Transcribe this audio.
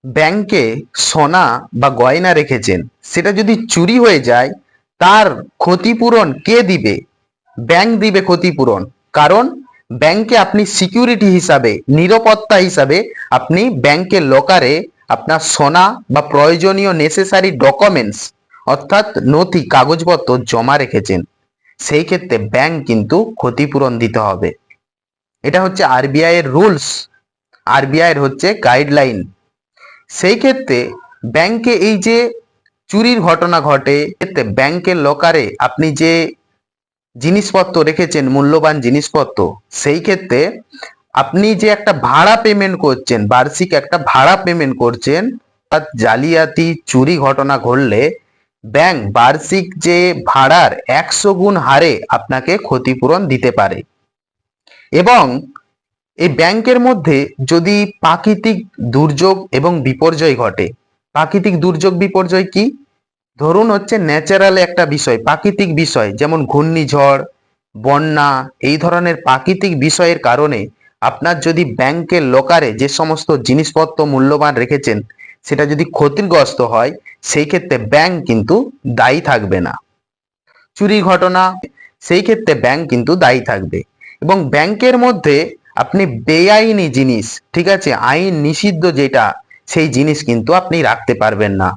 ব্যাংকে সোনা বা গয়না রেখেছেন, সেটা যদি চুরি হয়ে যায় তার ক্ষতিপূরণ কে দিবে? ব্যাংক দিবে ক্ষতিপূরণ। কারণ ব্যাংকে আপনি সিকিউরিটি হিসাবে, নিরাপত্তা হিসাবে আপনি ব্যাংকের লকারে আপনার সোনা বা প্রয়োজনীয় নেসেসারি ডকুমেন্টস অর্থাৎ নথি কাগজপত্র জমা রেখেছেন। সেই ক্ষেত্রে ব্যাংক কিন্তু ক্ষতিপূরণ দিতে হবে। এটা হচ্ছে আরবিআই এর রুলস, আরবিআই এর হচ্ছে গাইডলাইন। সেই ক্ষেত্রে ব্যাংকে এই যে চুরির ঘটনা ঘটে, ক্ষেত্রে ব্যাংকের লকারে আপনি যে জিনিসপত্র রেখেছেন, মূল্যবান জিনিসপত্র, সেই ক্ষেত্রে আপনি যে একটা ভাড়া পেমেন্ট করছেন, বার্ষিক একটা ভাড়া পেমেন্ট করছেন, আর জালিয়াতি চুরি ঘটনা ঘটলে ব্যাংক বার্ষিক যে ভাড়ার 100 গুণ হারে আপনাকে ক্ষতিপূরণ দিতে পারে। এবং এই ব্যাংকের মধ্যে যদি প্রাকৃতিক দুর্যোগ এবং বিপর্যয় ঘটে, প্রাকৃতিক দুর্যোগ বিপর্যয় কি? ধরুন হচ্ছে ন্যাচারাল একটা বিষয়, প্রাকৃতিক বিষয়, যেমন ঘূর্ণিঝড়, বন্যা, এই ধরনের প্রাকৃতিক বিষয়ের কারণে আপনার যদি ব্যাংকের লকারে যে সমস্ত জিনিসপত্র মূল্যবান রেখেছেন সেটা যদি ক্ষতিগ্রস্ত হয়, সেই ক্ষেত্রে ব্যাংক কিন্তু দায়ী থাকবে না। চুরি ঘটনা, সেই ক্ষেত্রে ব্যাংক কিন্তু দায়ী থাকবে। এবং ব্যাংকের মধ্যে আপনি বেআইনি জিনিস, ঠিক আছে, আইন নিষিদ্ধ যেটা, সেই জিনিস কিন্তু আপনি রাখতে পারবেন না।